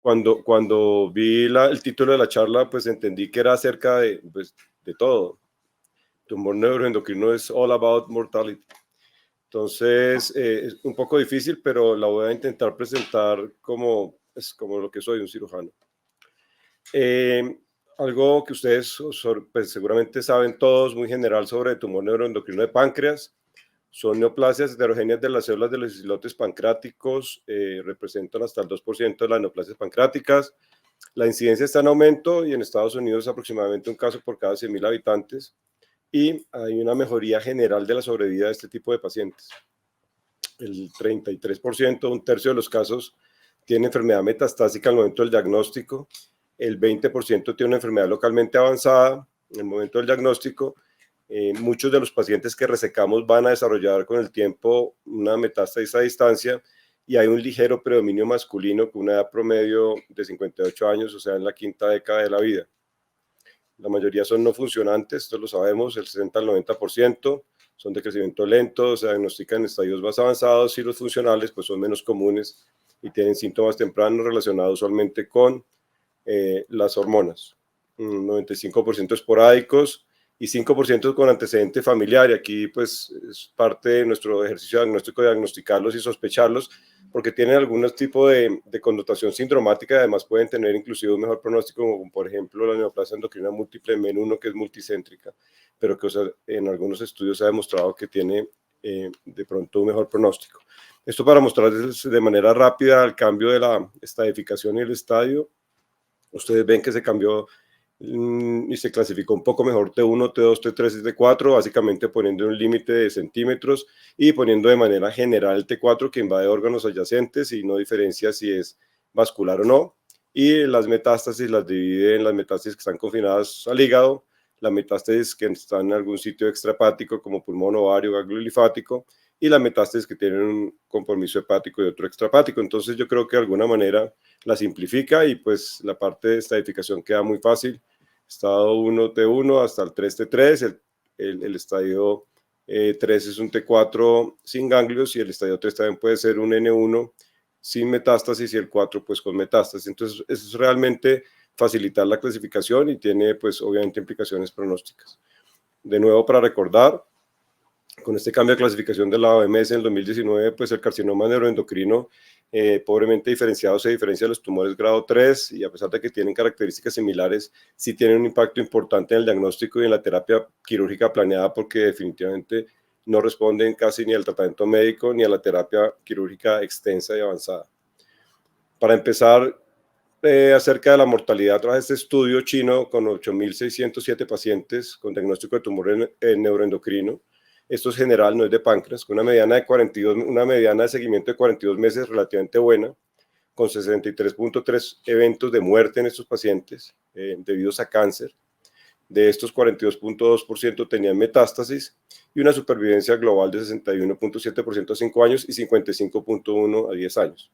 Cuando vi el título de la charla, pues entendí que era acerca de todo. Tumor neuroendocrino es all about mortality. Entonces, es un poco difícil, pero la voy a intentar presentar como lo que soy, un cirujano. Algo que ustedes pues, seguramente saben todos, muy general, sobre el tumor neuroendocrino de páncreas. Son neoplasias heterogéneas de las células de los islotes pancreáticos, representan hasta el 2% de las neoplasias pancreáticas. La incidencia está en aumento y en Estados Unidos aproximadamente un caso por cada 100.000 habitantes. Y hay una mejoría general de la sobrevida de este tipo de pacientes. El 33%, un tercio de los casos, tiene enfermedad metastásica al momento del diagnóstico. El 20% tiene una enfermedad localmente avanzada en el momento del diagnóstico. Muchos de los pacientes que resecamos van a desarrollar con el tiempo una metástasis a distancia y hay un ligero predominio masculino con una edad promedio de 58 años, o sea, en la quinta década de la vida. La mayoría son no funcionantes, esto lo sabemos, el 60 al 90%, son de crecimiento lento, se diagnostican en estadios más avanzados y los funcionales pues son menos comunes y tienen síntomas tempranos relacionados usualmente con las hormonas. 95% esporádicos y 5% con antecedente familiar, y aquí pues es parte de nuestro ejercicio diagnóstico diagnosticarlos y sospecharlos porque tienen algún tipo de connotación sindromática, además pueden tener inclusive un mejor pronóstico, como por ejemplo la neoplasia endocrina múltiple MEN1, que es multicéntrica, pero que en algunos estudios se ha demostrado que tiene de pronto un mejor pronóstico. Esto para mostrarles de manera rápida el cambio de la estadificación y el estadio. Ustedes ven que se cambió y se clasificó un poco mejor T1, T2, T3 y T4, básicamente poniendo un límite de centímetros y poniendo de manera general el T4 que invade órganos adyacentes y no diferencia si es vascular o no. Y las metástasis las divide en las metástasis que están confinadas al hígado, las metástasis que están en algún sitio extrahepático como pulmón, ovario, ganglio linfático, y las metástasis que tienen un compromiso hepático y otro extrahepático. Entonces yo creo que de alguna manera la simplifica y pues la parte de estadificación queda muy fácil. Estado 1 T1 hasta el 3 T3, el estadio 3 es un T4 sin ganglios y el estadio 3 también puede ser un N1 sin metástasis y el 4 pues con metástasis. Entonces eso es realmente facilitar la clasificación y tiene pues obviamente implicaciones pronósticas. De nuevo, para recordar, con este cambio de clasificación de la OMS en el 2019, pues el carcinoma neuroendocrino pobremente diferenciado se diferencia de los tumores grado 3 y a pesar de que tienen características similares, sí tienen un impacto importante en el diagnóstico y en la terapia quirúrgica planeada porque definitivamente no responden casi ni al tratamiento médico ni a la terapia quirúrgica extensa y avanzada. Para empezar, acerca de la mortalidad, traje este estudio chino con 8.607 pacientes con diagnóstico de tumor neuroendocrino. Esto es general, no es de páncreas, con una mediana de seguimiento de 42 meses relativamente buena, con 63.3 eventos de muerte en estos pacientes debidos a cáncer. De estos, 42.2% tenían metástasis y una supervivencia global de 61.7% a 5 años y 55.1% a 10 años.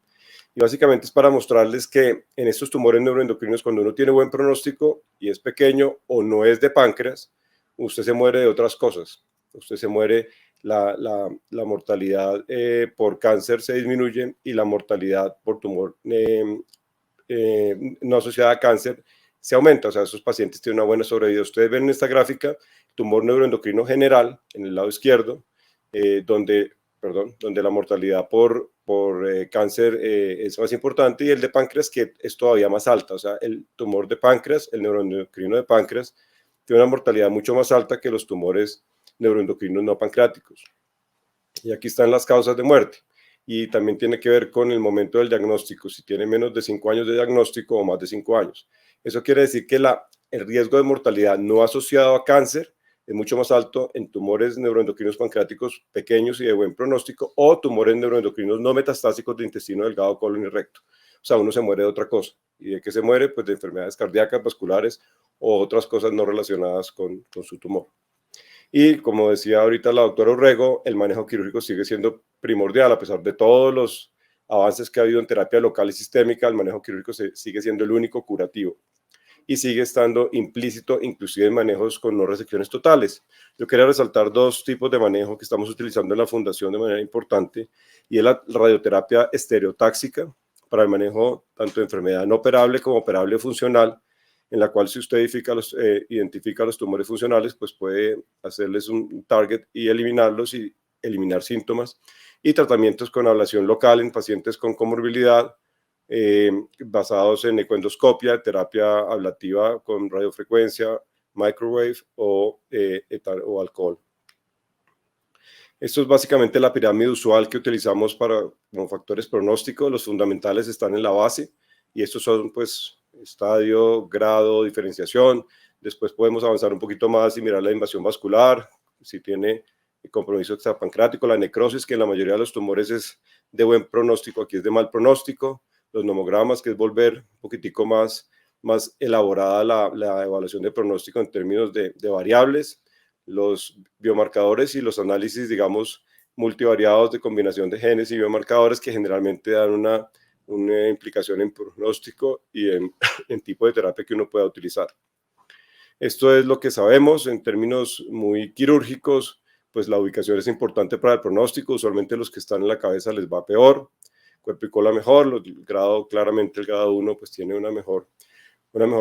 Y básicamente es para mostrarles que en estos tumores neuroendocrinos, cuando uno tiene buen pronóstico y es pequeño o no es de páncreas, usted se muere de otras cosas. Usted se muere, la mortalidad por cáncer se disminuye y la mortalidad por tumor no asociada a cáncer se aumenta. O sea, esos pacientes tienen una buena sobrevida. Ustedes ven en esta gráfica tumor neuroendocrino general en el lado izquierdo, donde la mortalidad por cáncer es más importante, y el de páncreas, que es todavía más alta. O sea, el tumor de páncreas, el neuroendocrino de páncreas, tiene una mortalidad mucho más alta que los tumores neuroendocrinos no pancreáticos. Y aquí están las causas de muerte. Y también tiene que ver con el momento del diagnóstico, si tiene menos de 5 años de diagnóstico o más de 5 años. Eso quiere decir que el riesgo de mortalidad no asociado a cáncer es mucho más alto en tumores neuroendocrinos pancreáticos pequeños y de buen pronóstico, o tumores neuroendocrinos no metastásicos de intestino delgado, colon y recto. O sea, uno se muere de otra cosa. ¿Y de qué se muere? Pues de enfermedades cardíacas, vasculares o otras cosas no relacionadas con su tumor. Y como decía ahorita la doctora Urrego, el manejo quirúrgico sigue siendo primordial. A pesar de todos los avances que ha habido en terapia local y sistémica, el manejo quirúrgico sigue siendo el único curativo y sigue estando implícito inclusive en manejos con no resecciones totales. Yo quería resaltar dos tipos de manejo que estamos utilizando en la fundación de manera importante, y es la radioterapia estereotáxica para el manejo tanto de enfermedad no operable como operable funcional, en la cual si usted identifica los tumores funcionales, pues puede hacerles un target y eliminarlos y eliminar síntomas, y tratamientos con ablación local en pacientes con comorbilidad, basados en ecoendoscopia, terapia ablativa con radiofrecuencia, microwave o alcohol. Esto es básicamente la pirámide usual que utilizamos como factores pronósticos. Los fundamentales están en la base y estos son pues estadio, grado, diferenciación. Después podemos avanzar un poquito más y mirar la invasión vascular, si tiene compromiso extrapancreático, la necrosis, que en la mayoría de los tumores es de buen pronóstico, aquí es de mal pronóstico, los nomogramas, que es volver un poquitico más elaborada la evaluación de pronóstico en términos de variables, los biomarcadores y los análisis, digamos, multivariados de combinación de genes y biomarcadores que generalmente dan una implicación en pronóstico y en tipo de terapia que uno pueda utilizar. Esto es lo que sabemos en términos muy quirúrgicos, pues la ubicación es importante para el pronóstico, usualmente los que están en la cabeza les va peor, cuerpo y cola mejor, claramente el grado 1 pues tiene una mejor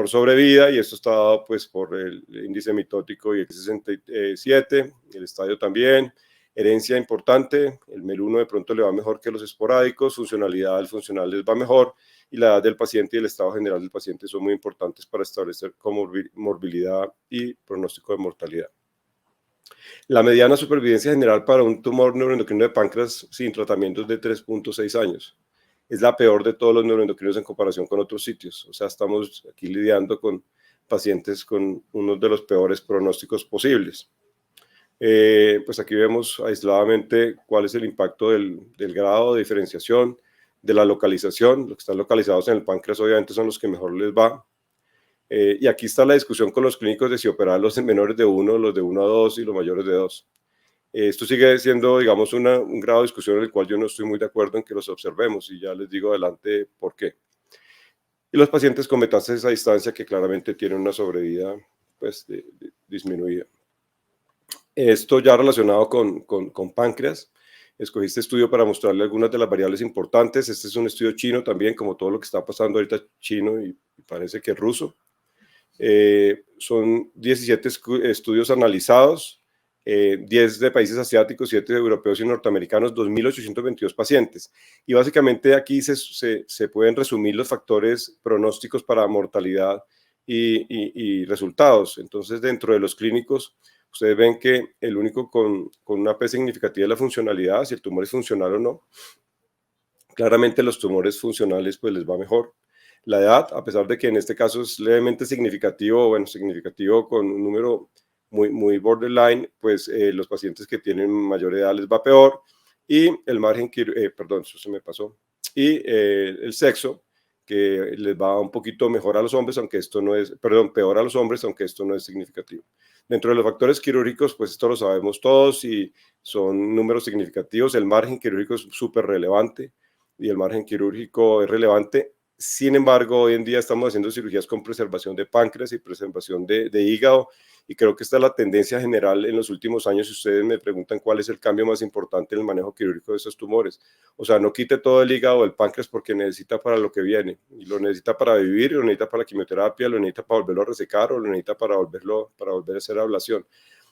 sobrevida, y esto está dado pues por el índice mitótico y el 67, el estadio también, herencia importante, el MEL1 de pronto le va mejor que los esporádicos, funcionalidad del funcional les va mejor, y la edad del paciente y el estado general del paciente son muy importantes para establecer comorbilidad y pronóstico de mortalidad. La mediana supervivencia general para un tumor neuroendocrino de páncreas sin tratamiento es de 3.6 años. Es la peor de todos los neuroendocrinos en comparación con otros sitios. O sea, estamos aquí lidiando con pacientes con uno de los peores pronósticos posibles. Pues aquí vemos aisladamente cuál es el impacto del grado de diferenciación, de la localización. Los que están localizados en el páncreas obviamente son los que mejor les va. Y aquí está la discusión con los clínicos de si operar los menores de 1, los de 1 a 2 y los mayores de 2. Esto sigue siendo, digamos, un grado de discusión en el cual yo no estoy muy de acuerdo en que los observemos, y ya les digo adelante por qué. Y los pacientes con metástasis a distancia, que claramente tienen una sobrevida pues, disminuida. Esto ya relacionado con páncreas. Escogí este estudio para mostrarle algunas de las variables importantes. Este es un estudio chino también, como todo lo que está pasando ahorita chino y parece que es ruso. Son 17 estudios analizados, 10 de países asiáticos, 7 de europeos y norteamericanos, 2.822 pacientes. Y básicamente aquí se pueden resumir los factores pronósticos para mortalidad y resultados. Entonces, dentro de los clínicos, ustedes ven que el único con una P significativa es la funcionalidad, si el tumor es funcional o no. Claramente los tumores funcionales pues les va mejor. La edad, a pesar de que en este caso es levemente significativo, bueno, significativo con un número muy borderline, pues los pacientes que tienen mayor edad les va peor, y el margen, perdón, eso se me pasó, y el sexo, que les va un poquito mejor a los hombres, aunque esto no es, perdón, peor a los hombres, aunque esto no es significativo. Dentro de los factores quirúrgicos, pues esto lo sabemos todos y son números significativos. El margen quirúrgico es súper relevante y el margen quirúrgico es relevante. Sin embargo, hoy en día estamos haciendo cirugías con preservación de páncreas y preservación de hígado, y creo que esta es la tendencia general en los últimos años. Si ustedes me preguntan cuál es el cambio más importante en el manejo quirúrgico de estos tumores, o sea, no quite todo el hígado o el páncreas porque necesita para lo que viene, y lo necesita para vivir, lo necesita para la quimioterapia, lo necesita para volverlo a resecar, o lo necesita para volver a hacer ablación.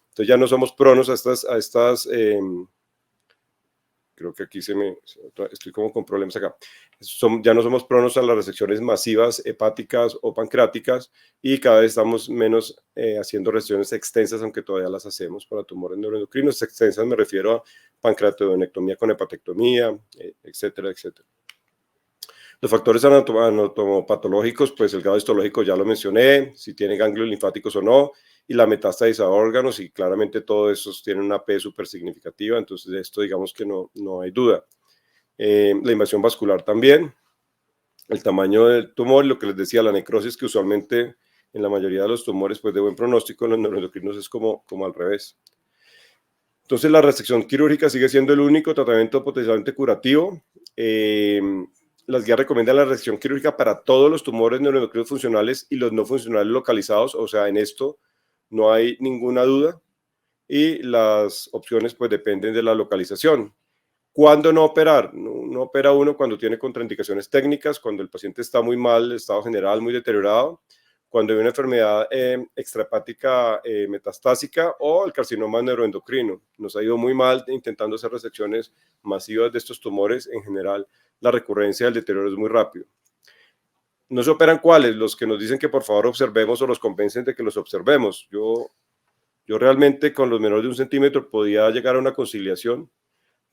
Entonces ya no somos pronos a estas creo que aquí estoy como con problemas acá. Ya no somos pronos a las resecciones masivas hepáticas o pancreáticas, y cada vez estamos menos haciendo resecciones extensas, aunque todavía las hacemos para tumores neuroendocrinos. Extensas me refiero a pancreatodenectomía con hepatectomía, etcétera, etcétera. Los factores anatomopatológicos, pues el grado histológico ya lo mencioné, si tiene ganglios linfáticos o no, y la metástasis a órganos, y claramente todos esos tienen una P súper significativa, entonces de esto digamos que no hay duda. La invasión vascular también, el tamaño del tumor, lo que les decía, la necrosis, que usualmente en la mayoría de los tumores pues de buen pronóstico, en los neuroendocrinos es como al revés. Entonces la resección quirúrgica sigue siendo el único tratamiento potencialmente curativo. Las guías recomiendan la resección quirúrgica para todos los tumores neuroendocrinos funcionales y los no funcionales localizados, o sea, en esto no hay ninguna duda, y las opciones pues dependen de la localización. ¿Cuándo no operar? No opera uno cuando tiene contraindicaciones técnicas, cuando el paciente está muy mal, estado general muy deteriorado, cuando hay una enfermedad extrahepática metastásica o el carcinoma neuroendocrino. Nos ha ido muy mal intentando hacer resecciones masivas de estos tumores. En general, la recurrencia del deterioro es muy rápido. ¿No se operan cuáles? Los que nos dicen que por favor observemos o los convencen de que los observemos. Yo realmente con los menores de 1 centímetro podía llegar a una conciliación,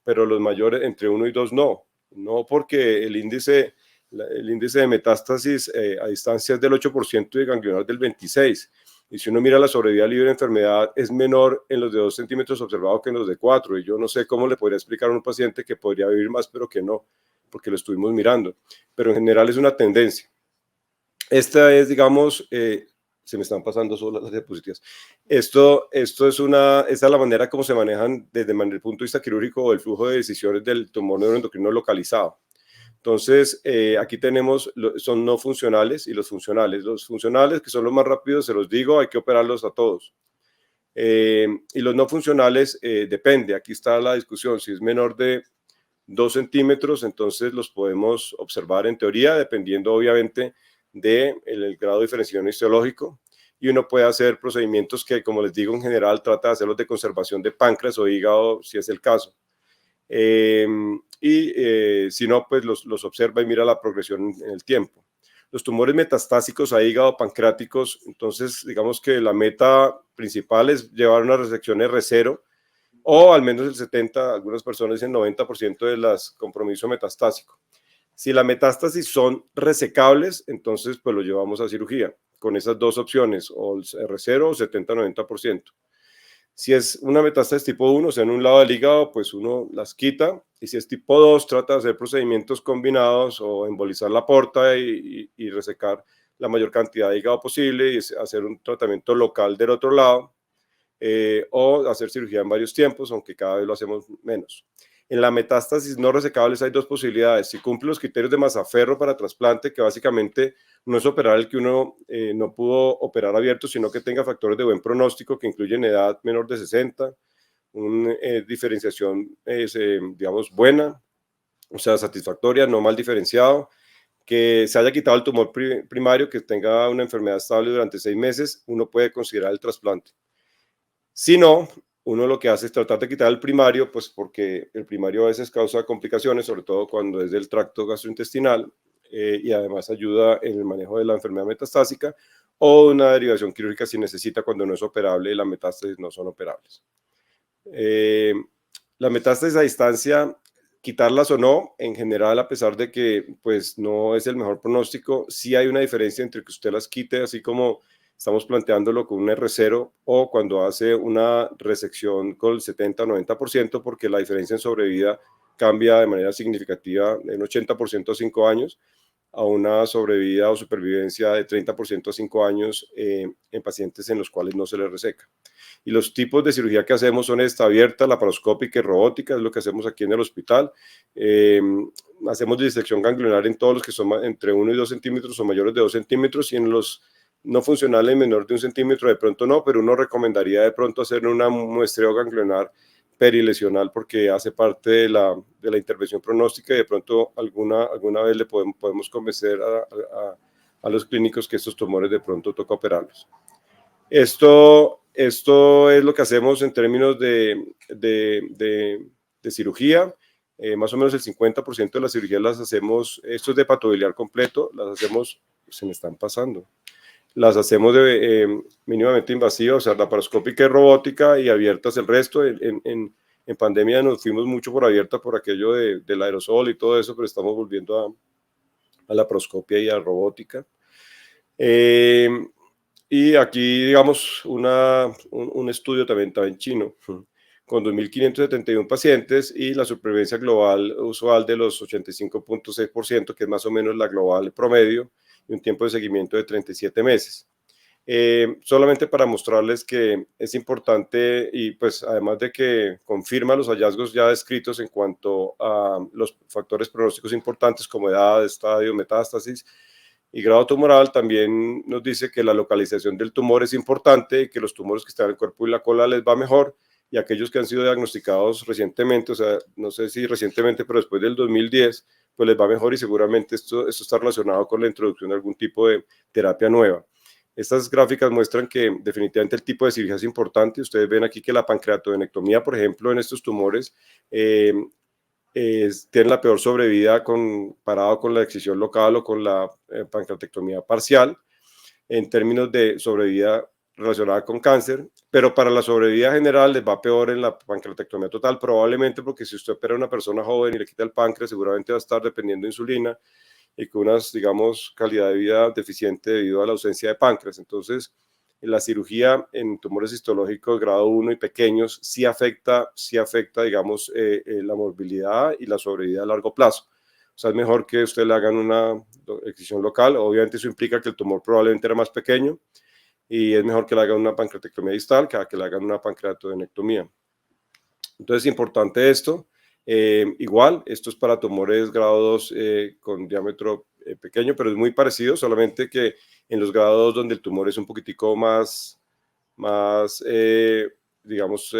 pero los mayores entre 1 y 2 no. No porque el índice de metástasis a distancia es del 8% y ganglionar del 26%. Y si uno mira la sobrevida libre de enfermedad, es menor en los de 2 centímetros observados que en los de 4. Y yo no sé cómo le podría explicar a un paciente que podría vivir más, pero que no, porque lo estuvimos mirando. Pero en general es una tendencia. Esta es, digamos, se me están pasando solo las diapositivas. Esta es la manera como se manejan desde el punto de vista quirúrgico el flujo de decisiones del tumor neuroendocrino localizado. Entonces, aquí tenemos, son no funcionales y los funcionales. Los funcionales, que son los más rápidos, se los digo, hay que operarlos a todos. Y los no funcionales, depende, aquí está la discusión, si es menor de 2 centímetros, entonces los podemos observar en teoría, dependiendo obviamente del grado de diferenciación histológico, y uno puede hacer procedimientos que, como les digo, en general trata de hacerlos de conservación de páncreas o hígado, si es el caso. Si no, pues los observa y mira la progresión en el tiempo. Los tumores metastásicos a hígado pancreáticos, entonces digamos que la meta principal es llevar una resección R0, o al menos el 70, algunas personas dicen 90% de las compromiso metastásico. Si la metástasis son resecables, entonces pues lo llevamos a cirugía con esas dos opciones, o el R0 o 70-90%. Si es una metástasis tipo 1, o sea, en un lado del hígado, pues uno las quita, y si es tipo 2, trata de hacer procedimientos combinados o embolizar la porta y resecar la mayor cantidad de hígado posible y hacer un tratamiento local del otro lado, o hacer cirugía en varios tiempos, aunque cada vez lo hacemos menos. En la metástasis no resecables hay dos posibilidades. Si cumple los criterios de Mazzaferro para trasplante, que básicamente no es operar el que uno no pudo operar abierto, sino que tenga factores de buen pronóstico que incluyen edad menor de 60, una diferenciación, digamos, buena, o sea, satisfactoria, no mal diferenciado, que se haya quitado el tumor primario, que tenga una enfermedad estable durante 6 meses, uno puede considerar el trasplante. Si no, uno lo que hace es tratar de quitar el primario, pues porque el primario a veces causa complicaciones, sobre todo cuando es del tracto gastrointestinal, y además ayuda en el manejo de la enfermedad metastásica, o una derivación quirúrgica si necesita cuando no es operable y las metástasis no son operables. La metástasis a distancia, quitarlas o no, en general, a pesar de que pues no es el mejor pronóstico, sí hay una diferencia entre que usted las quite, así como estamos planteándolo con un R0 o cuando hace una resección con el 70-90%, porque la diferencia en sobrevida cambia de manera significativa en 80% a 5 años, a una sobrevida o supervivencia de 30% a 5 años en pacientes en los cuales no se les reseca. Y los tipos de cirugía que hacemos son esta abierta, laparoscópica y robótica, es lo que hacemos aquí en el hospital. Hacemos disección ganglionar en todos los que son entre 1 y 2 centímetros o mayores de 2 centímetros, y en los no funcionales menor de 1 centímetro de pronto no, pero uno recomendaría de pronto hacer una muestreo ganglionar perilesional porque hace parte de la intervención pronóstica, y de pronto alguna vez le podemos convencer a los clínicos que estos tumores de pronto toca operarlos. Esto es lo que hacemos en términos de cirugía. Más o menos el 50% de las cirugías las hacemos, esto es de patobiliar completo, las hacemos, se me están pasando, las hacemos mínimamente invasivas, o sea, laparoscópica y robótica, y abiertas el resto. En pandemia nos fuimos mucho por abierta por aquello del aerosol y todo eso, pero estamos volviendo a laparoscopia y a robótica. Y aquí, digamos, un estudio también chino, con 2.571 pacientes y la supervivencia global usual de los 85.6%, que es más o menos la global promedio, y un tiempo de seguimiento de 37 meses. Solamente para mostrarles que es importante, y pues además de que confirma los hallazgos ya descritos en cuanto a los factores pronósticos importantes como edad, estadio, metástasis y grado tumoral, también nos dice que la localización del tumor es importante y que los tumores que están en el cuerpo y la cola les va mejor, y aquellos que han sido diagnosticados recientemente, o sea, no sé si recientemente, pero después del 2010, pues les va mejor y seguramente esto está relacionado con la introducción de algún tipo de terapia nueva. Estas gráficas muestran que definitivamente el tipo de cirugía es importante. Ustedes ven aquí que la pancreatovenectomía, por ejemplo, en estos tumores, tienen la peor sobrevida comparado con la excisión local o con la pancreatectomía parcial en términos de sobrevida relacionada con cáncer, pero para la sobrevida general les va peor en la pancreatectomía total, probablemente porque si usted opera a una persona joven y le quita el páncreas, seguramente va a estar dependiendo de insulina y con unas, digamos, calidad de vida deficiente debido a la ausencia de páncreas. Entonces, la cirugía en tumores histológicos grado 1 y pequeños sí afecta digamos, la morbilidad y la sobrevida a largo plazo. O sea, es mejor que usted le hagan una excisión local. Obviamente eso implica que el tumor probablemente era más pequeño y es mejor que le hagan una pancreatectomía distal que le hagan una pancreatovenectomía. Entonces es importante esto. Igual, esto es para tumores grado 2 con diámetro pequeño, pero es muy parecido, solamente que en los grados donde el tumor es un poquitico más digamos,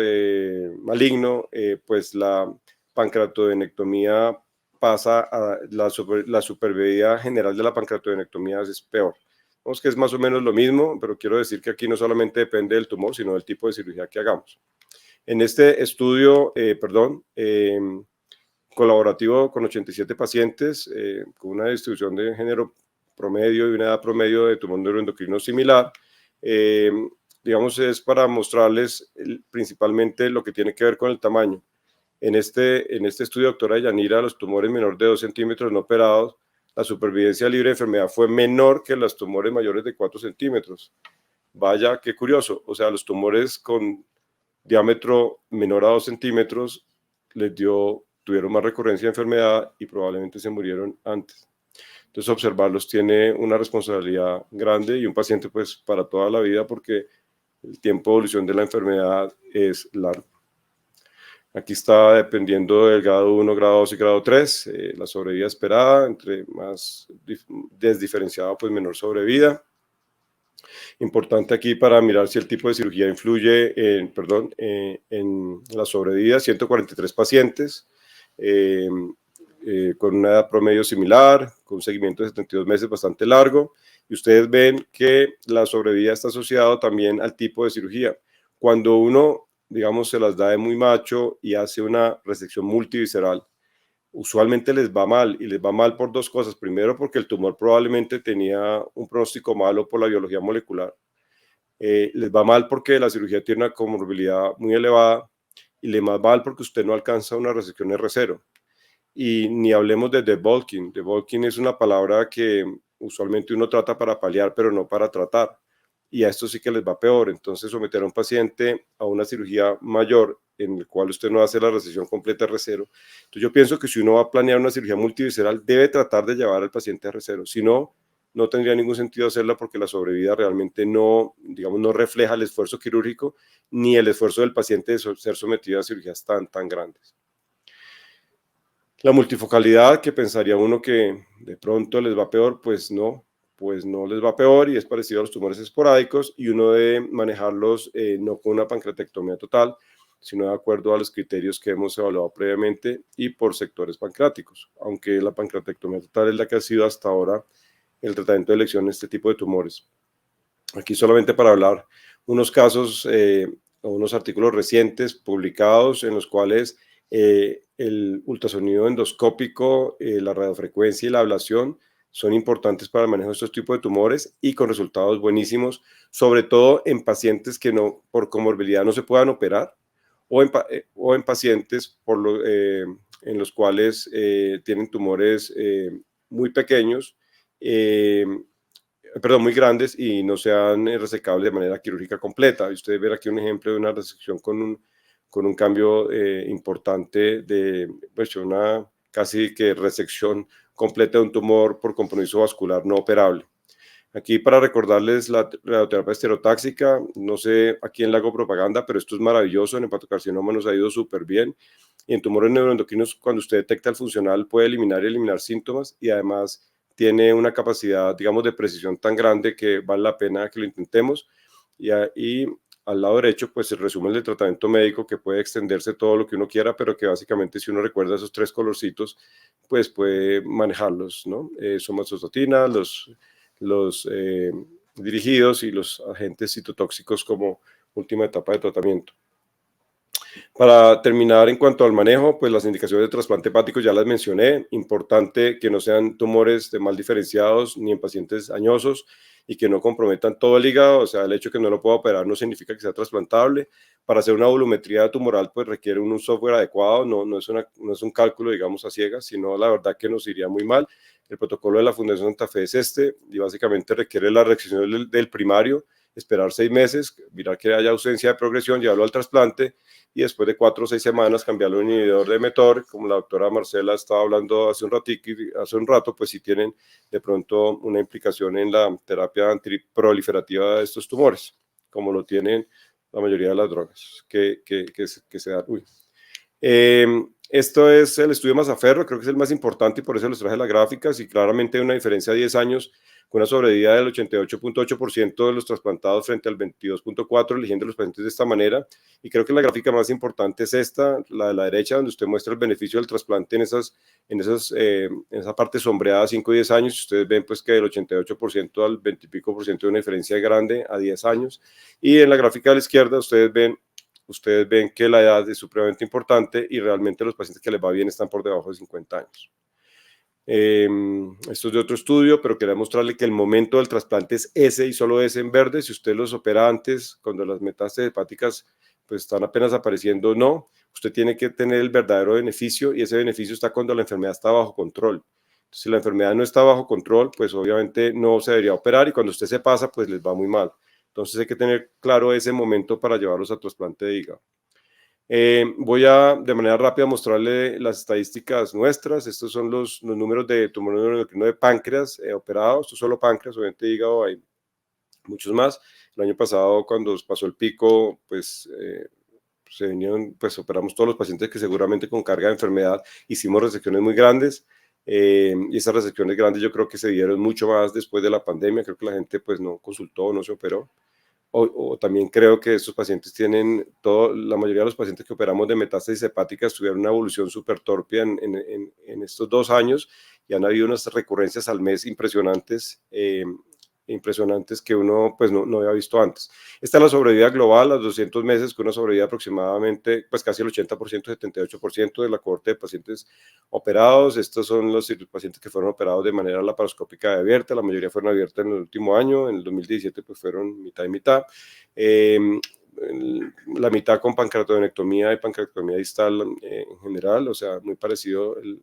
maligno, pues la pancreatovenectomía pasa a la supervivencia general de la pancreatovenectomía es peor. Vemos que es más o menos lo mismo, pero quiero decir que aquí no solamente depende del tumor, sino del tipo de cirugía que hagamos. En este estudio, colaborativo con 87 pacientes, con una distribución de género promedio y una edad promedio de tumor neuroendocrino similar, digamos, es para mostrarles principalmente lo que tiene que ver con el tamaño. En este estudio, doctora Yanira, los tumores menores de 2 centímetros no operados, la supervivencia libre de enfermedad fue menor que los tumores mayores de 4 centímetros. Vaya, qué curioso. O sea, los tumores con diámetro menor a 2 centímetros tuvieron más recurrencia de enfermedad y probablemente se murieron antes. Entonces, observarlos tiene una responsabilidad grande y un paciente pues para toda la vida porque el tiempo de evolución de la enfermedad es largo. Aquí está dependiendo del grado 1, grado 2 y grado 3, la sobrevida esperada, entre más desdiferenciada, pues menor sobrevida. Importante aquí para mirar si el tipo de cirugía influye en la sobrevida, 143 pacientes con una edad promedio similar, con un seguimiento de 72 meses bastante largo, y ustedes ven que la sobrevida está asociada también al tipo de cirugía. Cuando uno, digamos, se las da de muy macho y hace una resección multivisceral, usualmente les va mal, y les va mal por dos cosas. Primero, porque el tumor probablemente tenía un pronóstico malo por la biología molecular. Les va mal porque la cirugía tiene una comorbilidad muy elevada, y les va mal porque usted no alcanza una resección R0. Y ni hablemos de debulking. Debulking es una palabra que usualmente uno trata para paliar, pero no para tratar. Y a esto sí que les va peor. Entonces, someter a un paciente a una cirugía mayor en el cual usted no hace la resección completa R0. Entonces, yo pienso que si uno va a planear una cirugía multivisceral, debe tratar de llevar al paciente a R0. Si no, no tendría ningún sentido hacerla porque la sobrevida realmente no, digamos, no refleja el esfuerzo quirúrgico ni el esfuerzo del paciente de ser sometido a cirugías tan grandes. La multifocalidad, que pensaría uno que de pronto les va peor, pues no les va peor y es parecido a los tumores esporádicos, y uno debe manejarlos no con una pancreatectomía total, sino de acuerdo a los criterios que hemos evaluado previamente y por sectores pancreáticos, aunque la pancreatectomía total es la que ha sido hasta ahora el tratamiento de elección en este tipo de tumores. Aquí solamente para hablar unos casos o unos artículos recientes publicados en los cuales el ultrasonido endoscópico, la radiofrecuencia y la ablación son importantes para el manejo de estos tipos de tumores y con resultados buenísimos, sobre todo en pacientes que no, por comorbilidad no se puedan operar o en pacientes en los cuales tienen tumores muy pequeños, muy grandes y no sean resecables de manera quirúrgica completa. Y ustedes ven aquí un ejemplo de una resección con un cambio importante de pues, una casi que resección completa de un tumor por compromiso vascular no operable. Aquí para recordarles la radioterapia estereotáxica, no sé a quién le hago propaganda, pero esto es maravilloso, en hepatocarcinoma nos ha ido súper bien, y en tumores neuroendocrinos cuando usted detecta el funcional puede eliminar síntomas y además tiene una capacidad, digamos, de precisión tan grande que vale la pena que lo intentemos. Y al lado derecho, pues el resumen del tratamiento médico que puede extenderse todo lo que uno quiera, pero que básicamente si uno recuerda esos 3 colorcitos, pues puede manejarlos, ¿no? Somatostatina, los dirigidos y los agentes citotóxicos como última etapa de tratamiento. Para terminar, en cuanto al manejo, pues las indicaciones de trasplante hepático ya las mencioné. Importante que no sean tumores de mal diferenciados ni en pacientes añosos y que no comprometan todo el hígado. O sea, el hecho de que no lo pueda operar no significa que sea trasplantable. Para hacer una volumetría tumoral, pues requiere un software adecuado. No es un cálculo, digamos, a ciegas, sino la verdad que nos iría muy mal. El protocolo de la Fundación Santa Fe es este y básicamente requiere la resección del primario, esperar 6 meses, mirar que haya ausencia de progresión, llevarlo al trasplante y después de 4 o 6 semanas cambiarlo a un inhibidor de mTOR, como la doctora Marcela estaba hablando hace un rato, pues sí tienen de pronto una implicación en la terapia antiproliferativa de estos tumores, como lo tienen la mayoría de las drogas que se dan. Esto es el estudio Mazzaferro, creo que es el más importante y por eso les traje las gráficas y claramente hay una diferencia de 10 años con una sobrevida del 88.8% de los trasplantados frente al 22.4%, eligiendo los pacientes de esta manera. Y creo que la gráfica más importante es esta, la de la derecha, donde usted muestra el beneficio del trasplante en esa parte sombreada 5 y 10 años. Ustedes ven pues que del 88% al 20 y pico por ciento hay una diferencia grande a 10 años. Y en la gráfica de la izquierda ustedes ven que la edad es supremamente importante y realmente los pacientes que les va bien están por debajo de 50 años. Esto es de otro estudio, pero quería mostrarle que el momento del trasplante es ese y solo ese en verde. Si usted los opera antes, cuando las metástasis hepáticas pues están apenas apareciendo, no. Usted tiene que tener el verdadero beneficio y ese beneficio está cuando la enfermedad está bajo control. Entonces, si la enfermedad no está bajo control, pues obviamente no se debería operar y cuando usted se pasa, pues les va muy mal. Entonces hay que tener claro ese momento para llevarlos a trasplante de hígado. Voy a de manera rápida mostrarle las estadísticas nuestras. Estos son los números de tumor neuroendocrino de páncreas operados. Esto es solo páncreas, obviamente hígado hay muchos más. El año pasado cuando pasó el pico, pues pues operamos todos los pacientes que seguramente con carga de enfermedad hicimos resecciones muy grandes. Y esas resecciones grandes yo creo que se dieron mucho más después de la pandemia. Creo que la gente pues no consultó, no se operó. O también creo que estos pacientes la mayoría de los pacientes que operamos de metástasis hepáticas tuvieron una evolución súper torpia en estos 2 años y han habido unas recurrencias al mes impresionantes que uno pues no había visto antes. Esta es la sobrevida global a 200 meses con una sobrevida aproximadamente pues casi el 80%, 78% de la cohorte de pacientes operados. Estos son los pacientes que fueron operados de manera laparoscópica abierta, la mayoría fueron abiertas en el último año, en el 2017 pues fueron mitad y mitad. La mitad con pancreatonectomía y pancreatomía distal en general, o sea, muy parecido el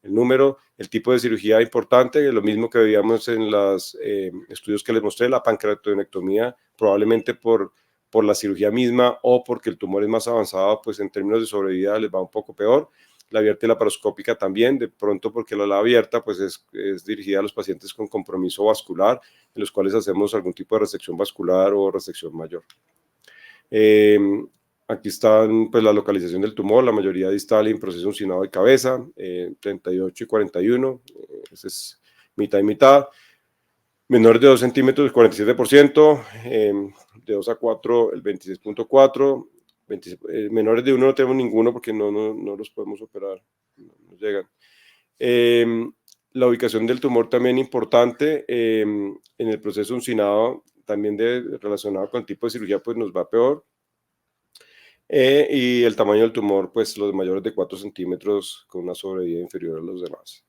número, el tipo de cirugía importante, lo mismo que veíamos en los estudios que les mostré, la pancreatonectomía, probablemente por la cirugía misma o porque el tumor es más avanzado, pues en términos de sobrevida les va un poco peor. La abierta y la laparoscópica también, de pronto porque la abierta pues es dirigida a los pacientes con compromiso vascular, en los cuales hacemos algún tipo de resección vascular o resección mayor. Aquí están pues la localización del tumor, la mayoría distal en proceso uncinado de cabeza, 38 y 41, ese es mitad y mitad. Menores de 2 centímetros, el 47%, de 2 a 4, el 26.4%, menores de 1 no tenemos ninguno porque no los podemos operar, no llegan. La ubicación del tumor también importante, en el proceso uncinado, también relacionado con el tipo de cirugía, pues nos va peor. Y el tamaño del tumor, pues los mayores de 4 centímetros con una sobrevida inferior a los demás.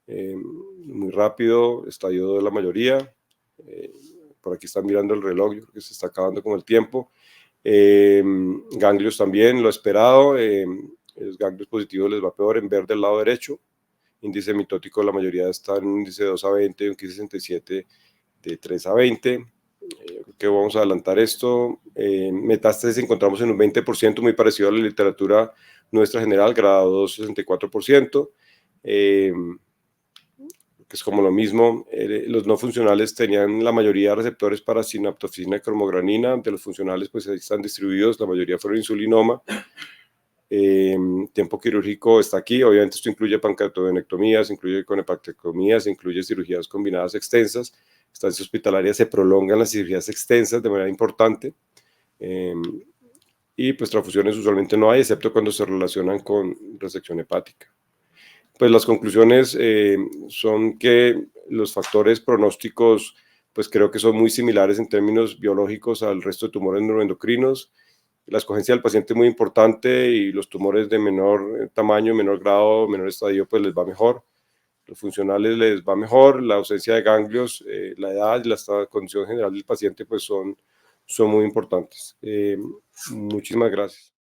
Muy rápido, estadio de la mayoría. Por aquí están mirando el reloj, yo creo que se está acabando con el tiempo. Ganglios también, lo esperado. Los ganglios positivos les va peor en verde del lado derecho. Índice mitótico, la mayoría está en un índice de 2 a 20, un 67 de 3 a 20. Creo que vamos a adelantar esto. Metástasis encontramos en un 20%, muy parecido a la literatura nuestra general, grado 2, 64%. Que es como lo mismo. Los no funcionales tenían la mayoría de receptores para sinaptofisina y cromogranina. De los funcionales, pues ahí están distribuidos, la mayoría fueron insulinoma. Tiempo quirúrgico está aquí, obviamente esto incluye pancreatonectomías, incluye conepatectomías, incluye cirugías combinadas extensas, estancias hospitalarias, se prolongan las cirugías extensas de manera importante, Y pues transfusiones usualmente no hay, excepto cuando se relacionan con resección hepática. Pues las conclusiones son que los factores pronósticos, pues creo que son muy similares en términos biológicos al resto de tumores neuroendocrinos. La escogencia del paciente es muy importante y los tumores de menor tamaño, menor grado, menor estadio, pues les va mejor. Los funcionales les va mejor, la ausencia de ganglios, la edad y la condición general del paciente, pues son muy importantes. Muchísimas gracias.